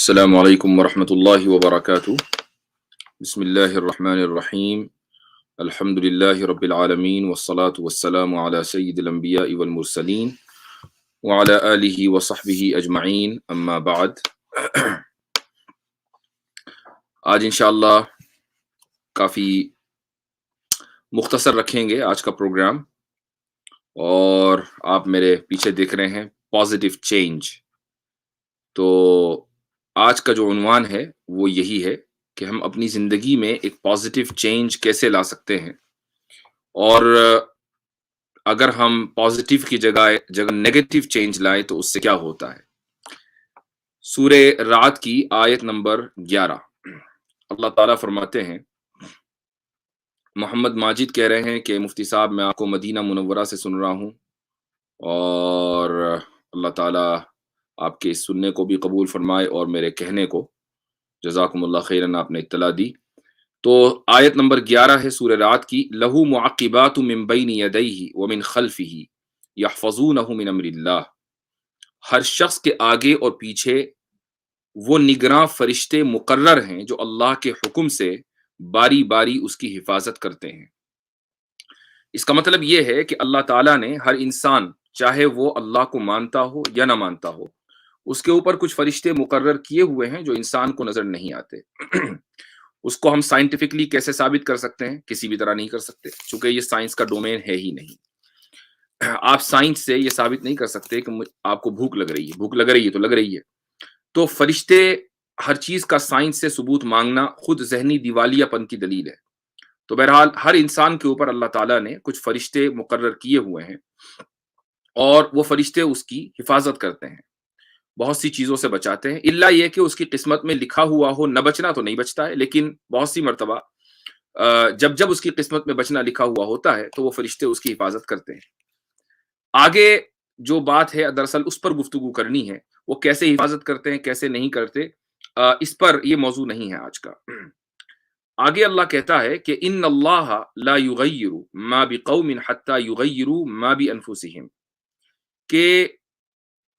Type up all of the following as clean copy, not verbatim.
السلام علیکم ورحمۃ اللہ وبرکاتہ۔ بسم اللہ الرحمن الرحیم۔ الحمد للہ رب العالمین والصلاة والسلام علی سید الانبیاء والمرسلین وعلی آلہ وصحبہ اجمعین، اما بعد۔ آج انشاءاللہ کافی مختصر رکھیں گے آج کا پروگرام، اور آپ میرے پیچھے دیکھ رہے ہیں پازیٹیو چینج۔ تو آج کا جو عنوان ہے وہ یہی ہے کہ ہم اپنی زندگی میں ایک پازیٹیو چینج کیسے لا سکتے ہیں، اور اگر ہم پازیٹیو کی جگہ نیگیٹو چینج لائیں تو اس سے کیا ہوتا ہے۔ سورہ رعد کی آیت نمبر 11، اللہ تعالیٰ فرماتے ہیں، محمد ماجد کہہ رہے ہیں کہ مفتی صاحب میں آپ کو مدینہ منورہ سے سن رہا ہوں، اور اللہ تعالیٰ آپ کے اس سننے کو بھی قبول فرمائے اور میرے کہنے کو، جزاکم اللہ خیرن، آپ نے اطلاع دی۔ تو آیت نمبر 11 ہے سورہ رعد کی، لہو معقبات من بین یدیہ ومن خلفہ یحفظونہ من امر اللہ۔ ہر شخص کے آگے اور پیچھے وہ نگراں فرشتے مقرر ہیں جو اللہ کے حکم سے باری باری اس کی حفاظت کرتے ہیں۔ اس کا مطلب یہ ہے کہ اللہ تعالیٰ نے ہر انسان، چاہے وہ اللہ کو مانتا ہو یا نہ مانتا ہو، اس کے اوپر کچھ فرشتے مقرر کیے ہوئے ہیں جو انسان کو نظر نہیں آتے۔ اس کو ہم سائنٹیفکلی کیسے ثابت کر سکتے ہیں؟ کسی بھی طرح نہیں کر سکتے، چونکہ یہ سائنس کا ڈومین ہے ہی نہیں۔ آپ سائنس سے یہ ثابت نہیں کر سکتے کہ آپ کو بھوک لگ رہی ہے، بھوک لگ رہی ہے تو لگ رہی ہے۔ تو فرشتے، ہر چیز کا سائنس سے ثبوت مانگنا خود ذہنی دیوالیہ پن کی دلیل ہے۔ تو بہرحال ہر انسان کے اوپر اللہ تعالیٰ نے کچھ فرشتے مقرر کیے ہوئے ہیں، اور وہ فرشتے اس کی حفاظت کرتے ہیں، بہت سی چیزوں سے بچاتے ہیں، الا یہ کہ اس کی قسمت میں لکھا ہوا ہو نہ بچنا تو نہیں بچتا ہے، لیکن بہت سی مرتبہ جب اس کی قسمت میں بچنا لکھا ہوا ہوتا ہے تو وہ فرشتے اس کی حفاظت کرتے ہیں۔ آگے جو بات ہے دراصل اس پر گفتگو کرنی ہے، وہ کیسے حفاظت کرتے ہیں، کیسے نہیں کرتے، اس پر یہ موضوع نہیں ہے آج کا۔ آگے اللہ کہتا ہے کہ ان اللہ لا یغیر ما بقوم حتی یغیروا ما بانفسہم، کہ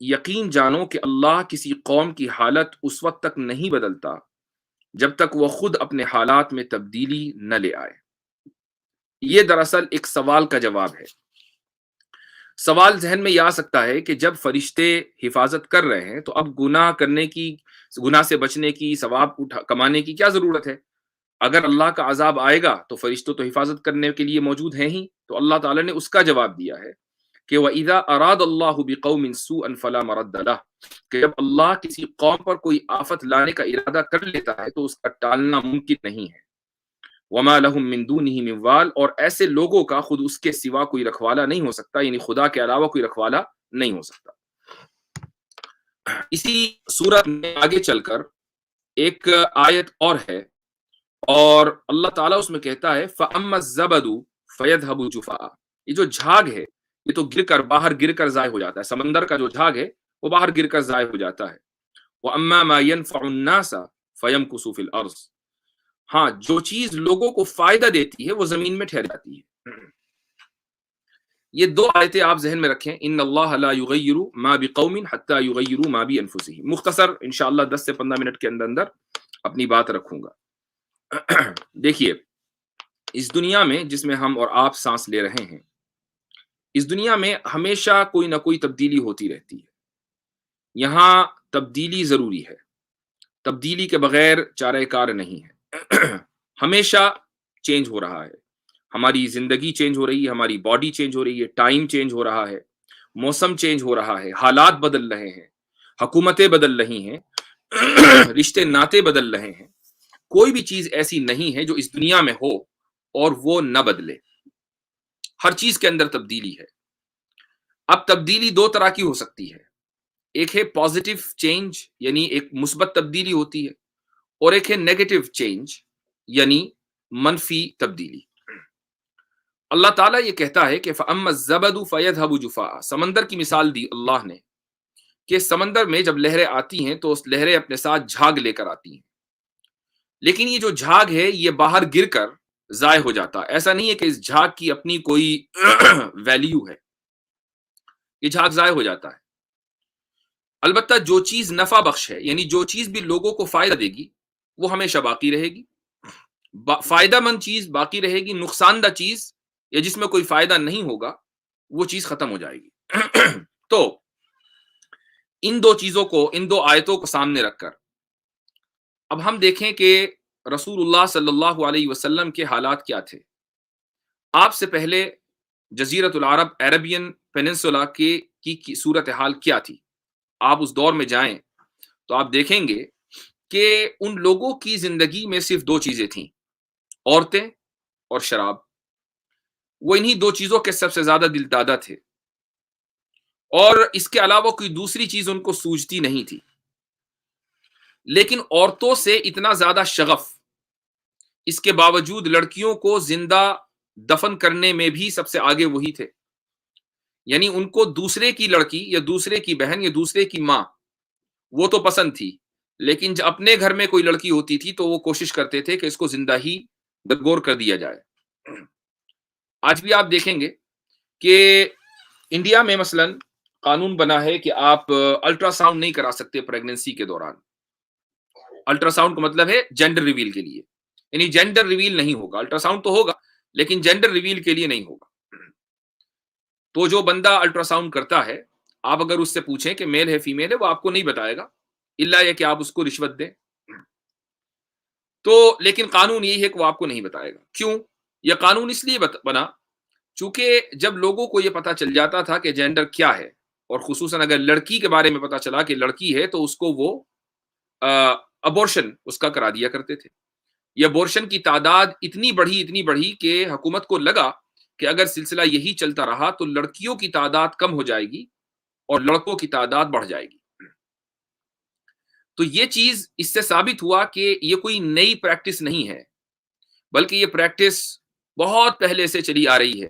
یقین جانو کہ اللہ کسی قوم کی حالت اس وقت تک نہیں بدلتا جب تک وہ خود اپنے حالات میں تبدیلی نہ لے آئے۔ یہ دراصل ایک سوال کا جواب ہے۔ سوال ذہن میں یہ آ سکتا ہے کہ جب فرشتے حفاظت کر رہے ہیں تو اب گناہ سے بچنے کی، ثواب کمانے کی کیا ضرورت ہے؟ اگر اللہ کا عذاب آئے گا تو فرشتوں تو حفاظت کرنے کے لیے موجود ہیں ہی۔ تو اللہ تعالیٰ نے اس کا جواب دیا ہے کہ وَإِذَا أَرَادَ اللَّهُ بِقَوْمٍ سُوءًا فَلَا مَرَدَّ لَهُ، کہ جب اللہ کسی قوم پر کوئی آفت لانے کا ارادہ کر لیتا ہے تو اس کا ٹالنا ممکن نہیں ہے۔ وَمَا لَهُم مِّن دُونِهِ مِن وَالٍ، اور ایسے لوگوں کا خود اس کے سوا کوئی رکھوالا نہیں ہو سکتا، یعنی خدا کے علاوہ کوئی رکھوالا نہیں ہو سکتا۔ اسی صورت میں آگے چل کر ایک آیت اور ہے، اور اللہ تعالیٰ اس میں کہتا ہے فَأَمَّا الزَّبَدُ فَيَذْهَبُ جُفَاءً، یہ جو جھاگ ہے یہ تو باہر گر کر ضائع ہو جاتا ہے، سمندر کا جو جھاگ ہے وہ باہر گر کر ضائع ہو جاتا ہے۔ وَأَمَّا مَا يَنْفَعُ النَّاسَ فَيَمْكُثُ فِي الْأَرْضِ، ہاں جو چیز لوگوں کو فائدہ دیتی ہے وہ زمین میں ٹھہر جاتی ہے۔ یہ دو آیتیں آپ ذہن میں رکھیں، ان اللہ لا یغیر ما بقوم حتی یغیروا ما بانفسہم۔ مختصر انشاءاللہ 10 سے 15 منٹ کے اندر اپنی بات رکھوں گا۔ دیکھیے، اس دنیا میں جس میں ہم اور آپ سانس لے رہے ہیں، اس دنیا میں ہمیشہ کوئی نہ کوئی تبدیلی ہوتی رہتی ہے۔ یہاں تبدیلی ضروری ہے، تبدیلی کے بغیر چارہ کار نہیں ہے۔ ہمیشہ چینج ہو رہا ہے، ہماری زندگی چینج ہو رہی ہے، ہماری باڈی چینج ہو رہی ہے، ٹائم چینج ہو رہا ہے، موسم چینج ہو رہا ہے، حالات بدل رہے ہیں، حکومتیں بدل رہی ہیں، رشتے ناطے بدل رہے ہیں۔ کوئی بھی چیز ایسی نہیں ہے جو اس دنیا میں ہو اور وہ نہ بدلے، ہر چیز کے اندر تبدیلی ہے۔ اب تبدیلی دو طرح کی ہو سکتی ہے، ایک ہے پازیٹیو چینج، یعنی ایک مثبت تبدیلی ہوتی ہے، اور ایک ہے نیگیٹو چینج، یعنی منفی تبدیلی۔ اللہ تعالیٰ یہ کہتا ہے کہ فَأَمَّا الزَّبَدُ فَيَذْهَبُ جُفَاءً، سمندر کی مثال دی اللہ نے کہ سمندر میں جب لہریں آتی ہیں تو اس لہریں اپنے ساتھ جھاگ لے کر آتی ہیں، لیکن یہ جو جھاگ ہے یہ باہر گر کر ضائع ہو جاتا ہے۔ ایسا نہیں ہے کہ اس جھاگ کی اپنی کوئی ویلیو ہے، یہ جھاگ ضائع ہو جاتا ہے۔ البتہ جو چیز نفع بخش ہے، یعنی جو چیز بھی لوگوں کو فائدہ دے گی وہ ہمیشہ باقی رہے گی، فائدہ مند چیز باقی رہے گی، نقصان دہ چیز یا جس میں کوئی فائدہ نہیں ہوگا وہ چیز ختم ہو جائے گی تو ان دو چیزوں کو، ان دو آیتوں کو سامنے رکھ کر اب ہم دیکھیں کہ رسول اللہ صلی اللہ علیہ وسلم کے حالات کیا تھے۔ آپ سے پہلے جزیرۃ العرب، عربین پیننسولا کی صورتحال کیا تھی؟ آپ اس دور میں جائیں تو آپ دیکھیں گے کہ ان لوگوں کی زندگی میں صرف دو چیزیں تھیں، عورتیں اور شراب۔ وہ انہی دو چیزوں کے سب سے زیادہ دل دادہ تھے، اور اس کے علاوہ کوئی دوسری چیز ان کو سوجتی نہیں تھی۔ لیکن عورتوں سے اتنا زیادہ شغف، اس کے باوجود لڑکیوں کو زندہ دفن کرنے میں بھی سب سے آگے وہی تھے۔ یعنی ان کو دوسرے کی لڑکی یا دوسرے کی بہن یا دوسرے کی ماں وہ تو پسند تھی، لیکن جب اپنے گھر میں کوئی لڑکی ہوتی تھی تو وہ کوشش کرتے تھے کہ اس کو زندہ ہی درگور کر دیا جائے۔ آج بھی آپ دیکھیں گے کہ انڈیا میں مثلا قانون بنا ہے کہ آپ الٹرا ساؤنڈ نہیں کرا سکتے پریگننسی کے دوران۔ الٹرا ساؤنڈ کا مطلب ہے جینڈر ریویل کے لیے، یعنی جینڈر ریویل نہیں ہوگا، الٹرا ساؤنڈ تو ہوگا لیکن جینڈر ریویل کے لیے نہیں ہوگا۔ تو جو بندہ الٹرا ساؤنڈ کرتا ہے، آپ اگر اس سے پوچھیں کہ میل ہے فیمیل ہے، وہ آپ کو نہیں بتائے گا الا یہ کہ آپ اس کو رشوت دیں۔ تو لیکن قانون یہی ہے کہ وہ آپ کو نہیں بتائے گا۔ کیوں؟ یہ قانون اس لیے بنا چونکہ جب لوگوں کو یہ پتا چل جاتا تھا کہ جینڈر کیا ہے، اور خصوصاً اگر لڑکی کے بارے میں پتا چلا کہ لڑکی ہے تو اس کو وہ ابورشن اس کا کرا دیا کرتے تھے۔ یہ ابورشن کی تعداد اتنی بڑھی کہ حکومت کو لگا کہ اگر سلسلہ یہی چلتا رہا تو لڑکیوں کی تعداد کم ہو جائے گی اور لڑکوں کی تعداد بڑھ جائے گی۔ تو یہ چیز اس سے ثابت ہوا کہ یہ کوئی نئی پریکٹس نہیں ہے، بلکہ یہ پریکٹس بہت پہلے سے چلی آ رہی ہے۔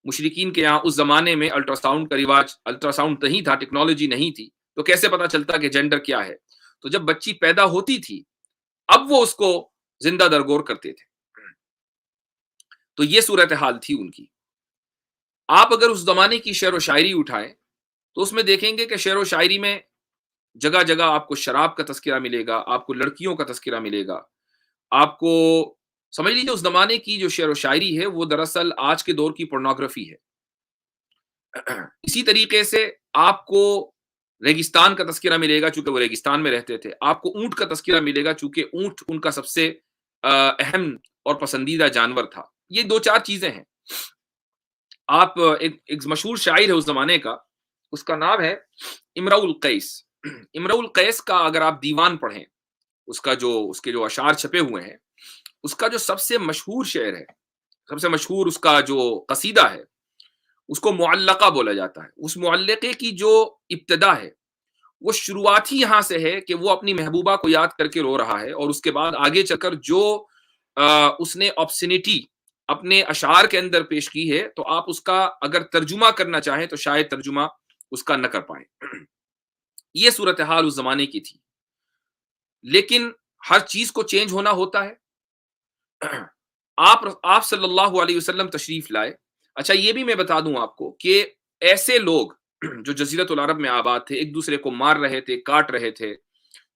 مشرکین کے یہاں اس زمانے میں الٹرا ساؤنڈ کا رواج، الٹرا ساؤنڈ نہیں تھا، ٹیکنالوجی نہیں تھی، تو کیسے پتا چلتا کہ جینڈر کیا ہے؟ تو جب بچی پیدا ہوتی تھی اب وہ اس کو زندہ درگور کرتے تھے۔ تو یہ صورتحال تھی ان کی۔ آپ اگر اس زمانے کی شعر و شاعری اٹھائیں تو اس میں دیکھیں گے کہ شعر و شاعری میں جگہ جگہ آپ کو شراب کا تذکرہ ملے گا، آپ کو لڑکیوں کا تذکرہ ملے گا، آپ کو سمجھ لیجیے اس زمانے کی جو شعر و شاعری ہے وہ دراصل آج کے دور کی پورنوگرافی ہے۔ اسی طریقے سے آپ کو ریگستان کا تذکرہ ملے گا چونکہ وہ ریگستان میں رہتے تھے، آپ کو اونٹ کا تذکرہ ملے گا چونکہ اونٹ ان کا سب سے اہم اور پسندیدہ جانور تھا۔ یہ دو چار چیزیں ہیں۔ آپ ایک مشہور شاعر ہے اس زمانے کا، اس کا نام ہے امرؤ القیس۔ امرؤ القیس کا اگر آپ دیوان پڑھیں، اس کے جو اشعار چھپے ہوئے ہیں، اس کا جو سب سے مشہور شعر ہے، سب سے مشہور اس کا جو قصیدہ ہے، اس کو معلقہ بولا جاتا ہے۔ اس معلقے کی جو ابتدا ہے وہ شروعات ہی یہاں سے ہے کہ وہ اپنی محبوبہ کو یاد کر کے رو رہا ہے، اور اس کے بعد آگے چل کر جو اس نے آبسینیٹی اپنے اشعار کے اندر پیش کی ہے تو آپ اس کا اگر ترجمہ کرنا چاہیں تو شاید ترجمہ اس کا نہ کر پائیں۔ یہ صورتحال اس زمانے کی تھی، لیکن ہر چیز کو چینج ہونا ہوتا ہے۔ آپ صلی اللہ علیہ وسلم تشریف لائے۔ اچھا یہ بھی میں بتا دوں آپ کو کہ ایسے لوگ جو جزیرت العرب میں آباد تھے، ایک دوسرے کو مار رہے تھے، کاٹ رہے تھے،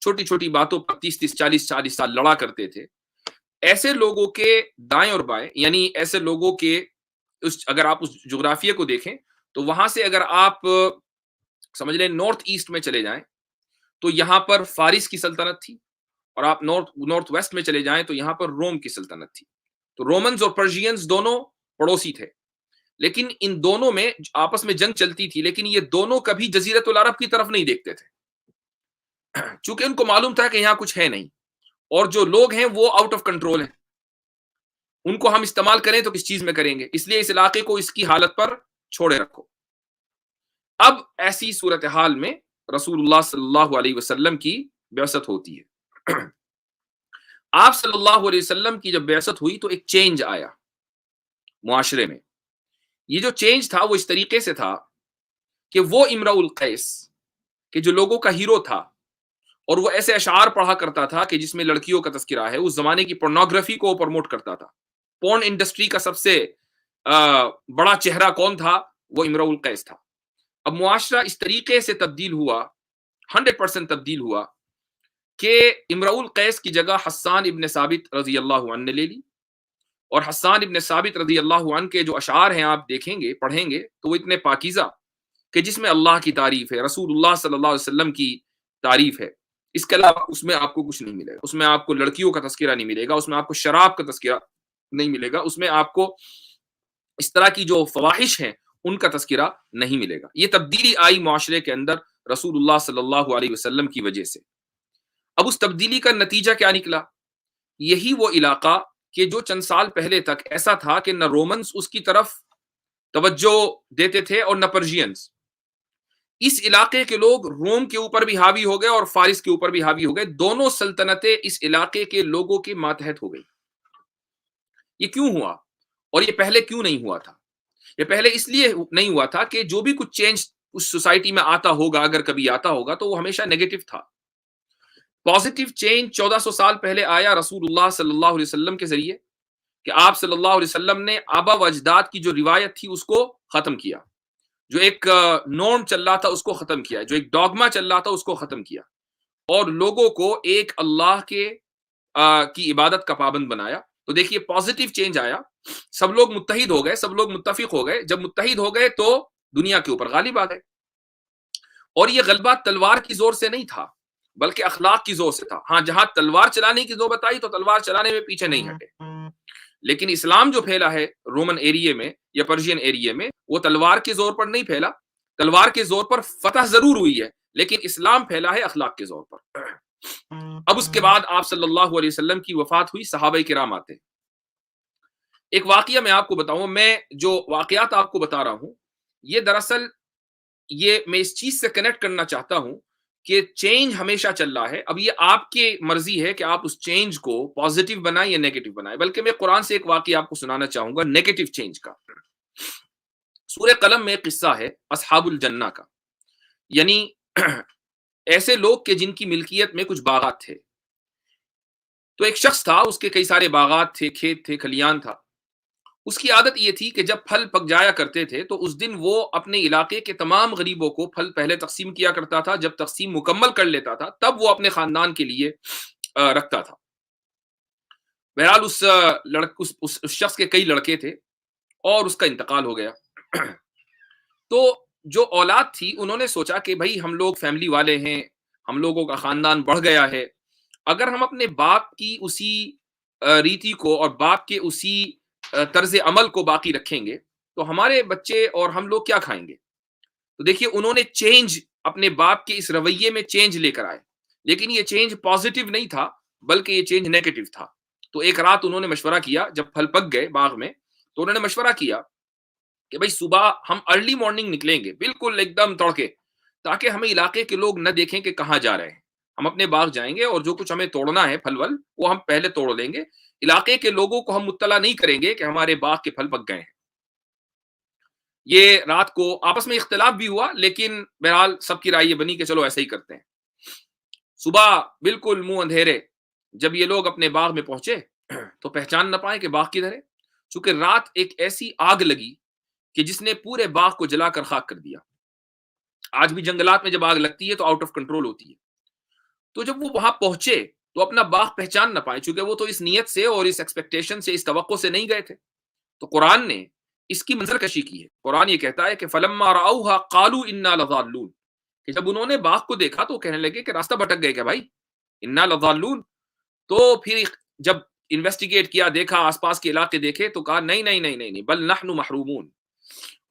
چھوٹی چھوٹی باتوں پر 30 40 سال لڑا کرتے تھے، ایسے لوگوں کے دائیں اور بائیں، یعنی ایسے لوگوں کے اگر آپ اس جغرافیہ کو دیکھیں تو وہاں سے اگر آپ سمجھ لیں نارتھ ایسٹ میں چلے جائیں تو یہاں پر فارس کی سلطنت تھی، اور آپ نارتھ ویسٹ میں چلے جائیں تو یہاں پر روم کی سلطنت تھی۔ تو رومنز اور پرشینز دونوں پڑوسی تھے، لیکن ان دونوں میں آپس میں جنگ چلتی تھی، لیکن یہ دونوں کبھی جزیرت العرب کی طرف نہیں دیکھتے تھے، چونکہ ان کو معلوم تھا کہ یہاں کچھ ہے نہیں، اور جو لوگ ہیں وہ آؤٹ آف کنٹرول ہیں، ان کو ہم استعمال کریں تو کس چیز میں کریں گے، اس لیے اس علاقے کو اس کی حالت پر چھوڑے رکھو۔ اب ایسی صورتحال میں رسول اللہ صلی اللہ علیہ وسلم کی بعثت ہوتی ہے۔ آپ صلی اللہ علیہ وسلم کی جب بعثت ہوئی تو ایک چینج آیا معاشرے میں۔ یہ جو چینج تھا وہ اس طریقے سے تھا کہ وہ امرؤ القیس کہ جو لوگوں کا ہیرو تھا اور وہ ایسے اشعار پڑھا کرتا تھا کہ جس میں لڑکیوں کا تذکرہ ہے، اس زمانے کی پورنوگرافی کو پروموٹ کرتا تھا۔ پورن انڈسٹری کا سب سے بڑا چہرہ کون تھا؟ وہ امرؤ القیس تھا۔ اب معاشرہ اس طریقے سے تبدیل ہوا، 100% تبدیل ہوا کہ امرؤ القیس کی جگہ حسان ابن ثابت رضی اللہ عنہ نے لے لی. اور حسان ابن ثابت رضی اللہ عنہ کے جو اشعار ہیں آپ دیکھیں گے پڑھیں گے تو وہ اتنے پاکیزہ کہ جس میں اللہ کی تعریف ہے, رسول اللہ صلی اللہ علیہ وسلم کی تعریف ہے, اس کے علاوہ اس میں آپ کو کچھ نہیں ملے گا. اس میں آپ کو لڑکیوں کا تذکرہ نہیں ملے گا, اس میں آپ کو شراب کا تذکرہ نہیں ملے گا, اس میں آپ کو اس طرح کی جو فواحش ہیں ان کا تذکرہ نہیں ملے گا. یہ تبدیلی آئی معاشرے کے اندر رسول اللہ صلی اللہ علیہ وسلم کی وجہ سے. اب اس تبدیلی کا نتیجہ کیا نکلا؟ یہی وہ علاقہ کہ جو چند سال پہلے تک ایسا تھا کہ نہ رومنز اس کی طرف توجہ دیتے تھے اور نہ پرشینز. اس علاقے کے لوگ روم کے اوپر بھی حاوی ہو گئے اور فارس کے اوپر بھی حاوی ہو گئے. دونوں سلطنتیں اس علاقے کے لوگوں کے ماتحت ہو گئی. یہ کیوں ہوا اور یہ پہلے کیوں نہیں ہوا تھا؟ یہ پہلے اس لیے نہیں ہوا تھا کہ جو بھی کچھ چینج اس سوسائٹی میں آتا ہوگا, اگر کبھی آتا ہوگا, تو وہ ہمیشہ نیگیٹو تھا. پازیٹیو چینج 1400 سال پہلے آیا رسول اللہ صلی اللہ علیہ وسلم کے ذریعے, کہ آپ صلی اللہ علیہ وسلم نے آبا و اجداد کی جو روایت تھی اس کو ختم کیا, جو ایک نورم چل رہا تھا اس کو ختم کیا, جو ایک ڈاگما چل رہا تھا اس کو ختم کیا, اور لوگوں کو ایک اللہ کے کی عبادت کا پابند بنایا. تو دیکھیے پازیٹیو چینج آیا, سب لوگ متحد ہو گئے, سب لوگ متفق ہو گئے. جب متحد ہو گئے تو دنیا کے اوپر غالب آ گئے. اور یہ غلبہ تلوار کی زور سے نہیں تھا بلکہ اخلاق کی زور سے تھا. ہاں, جہاں تلوار چلانے کی نوبت آئی تو تلوار چلانے میں پیچھے نہیں ہٹے. لیکن اسلام جو پھیلا ہے رومن ایریے میں یا پرشین ایریے میں, وہ تلوار کے زور پر نہیں پھیلا. تلوار کے زور پر فتح ضرور ہوئی ہے, لیکن اسلام پھیلا ہے اخلاق کے زور پر. اب اس کے بعد آپ صلی اللہ علیہ وسلم کی وفات ہوئی, صحابہ کرام آتے. ایک واقعہ میں آپ کو بتاؤں, میں جو واقعات آپ کو بتا رہا ہوں یہ دراصل یہ میں اس چیز سے کنیکٹ کرنا چاہتا ہوں کہ چینج ہمیشہ چل رہا ہے. اب یہ آپ کی مرضی ہے کہ آپ اس چینج کو پازیٹیو بنائیں یا نیگیٹو بنائیں. بلکہ میں قرآن سے ایک واقعہ آپ کو سنانا چاہوں گا نیگیٹو چینج کا. سورہ قلم میں ایک قصہ ہے اصحاب الجنہ کا, یعنی ایسے لوگ کہ جن کی ملکیت میں کچھ باغات تھے. تو ایک شخص تھا, اس کے کئی سارے باغات تھے, کھیت تھے, کھلیان تھا. اس کی عادت یہ تھی کہ جب پھل پک جایا کرتے تھے تو اس دن وہ اپنے علاقے کے تمام غریبوں کو پھل پہلے تقسیم کیا کرتا تھا. جب تقسیم مکمل کر لیتا تھا تب وہ اپنے خاندان کے لیے رکھتا تھا. بہرحال اس شخص کے کئی لڑکے تھے اور اس کا انتقال ہو گیا. تو جو اولاد تھی انہوں نے سوچا کہ بھائی ہم لوگ فیملی والے ہیں, ہم لوگوں کا خاندان بڑھ گیا ہے, اگر ہم اپنے باپ کی اسی ریتی کو اور باپ کے اسی طرز عمل کو باقی رکھیں گے تو ہمارے بچے اور ہم لوگ کیا کھائیں گے. تو دیکھیے انہوں نے چینج اپنے باپ کے اس رویے میں چینج لے کر آئے, لیکن یہ چینج پازیٹیو نہیں تھا بلکہ یہ چینج نیگیٹو تھا. تو ایک رات انہوں نے مشورہ کیا, جب پھل پک گئے باغ میں تو انہوں نے مشورہ کیا کہ بھائی صبح ہم ارلی مارننگ نکلیں گے, بالکل ایک دم تڑکے, تاکہ ہمیں علاقے کے لوگ نہ دیکھیں کہ کہاں جا رہے ہیں. ہم اپنے باغ جائیں گے اور جو کچھ ہمیں توڑنا ہے پھل ول وہ ہم پہلے توڑ لیں گے. علاقے کے لوگوں کو ہم مطلع نہیں کریں گے کہ ہمارے باغ کے پھل پک گئے ہیں. یہ رات کو آپس میں اختلاف بھی ہوا, لیکن بہرحال سب کی رائے یہ بنی کہ چلو ایسے ہی کرتے ہیں. صبح بالکل منہ اندھیرے جب یہ لوگ اپنے باغ میں پہنچے تو پہچان نہ پائے کہ باغ کدھر ہے, چونکہ رات ایک ایسی آگ لگی کہ جس نے پورے باغ کو جلا کر خاک کر دیا. آج بھی جنگلات میں جب آگ لگتی ہے تو آؤٹ آف کنٹرول ہوتی ہے. تو جب وہ وہاں پہنچے تو اپنا باغ پہچان نہ پائے, چونکہ وہ تو اس نیت سے اور اس ایکسپیکٹیشن سے, اس توقع سے نہیں گئے تھے. تو قرآن نے اس کی منظر کشی کی ہے. قرآن یہ کہتا ہے کہ فلما رأوها قالوا انا لضالون, کہ جب انہوں نے باغ کو دیکھا تو کہنے لگے کہ راستہ بھٹک گئے کیا بھائی, انا لضالون. تو پھر جب انویسٹیگیٹ کیا, دیکھا آس پاس کے علاقے دیکھے تو کہا نہیں نہیں نہیں نہیں بل نحن محرومون,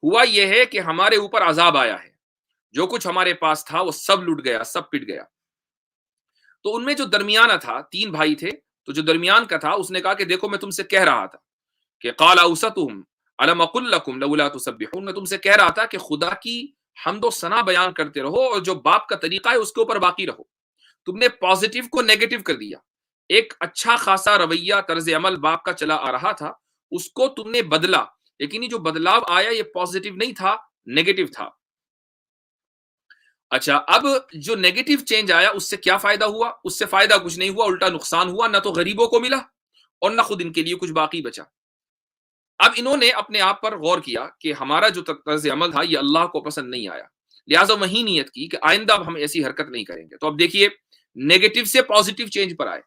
ہوا یہ ہے کہ ہمارے اوپر عذاب آیا ہے, جو کچھ ہمارے پاس تھا وہ سب لٹ گیا, سب پٹ گیا. تو ان میں جو درمیانہ تھا, 3 بھائی تھے, تو جو درمیان کا تھا اس نے کہا کہ دیکھو میں تم سے کہہ رہا تھا کہ قال اوسطهم الم اقل لكم لولا تسبحون, میں تم سے کہہ رہا تھا کہ خدا کی حمد و ثنا بیان کرتے رہو اور جو باپ کا طریقہ ہے اس کے اوپر باقی رہو. تم نے پازیٹیو کو نیگیٹو کر دیا. ایک اچھا خاصا رویہ طرز عمل باپ کا چلا آ رہا تھا, اس کو تم نے بدلا, لیکن یہ جو بدلاؤ آیا یہ پازیٹیو نہیں تھا, نیگیٹو تھا. اچھا, اب جو نیگیٹو چینج آیا اس سے کیا فائدہ ہوا؟ اس سے فائدہ کچھ نہیں ہوا, الٹا نقصان ہوا. نہ تو غریبوں کو ملا اور نہ خود ان کے لیے کچھ باقی بچا. اب انہوں نے اپنے آپ پر غور کیا کہ ہمارا جو طرز عمل تھا یہ اللہ کو پسند نہیں آیا, لہٰذا وہی نیت کی کہ آئندہ اب ہم ایسی حرکت نہیں کریں گے. تو اب دیکھیے نیگیٹو سے پازیٹو چینج پر آئے.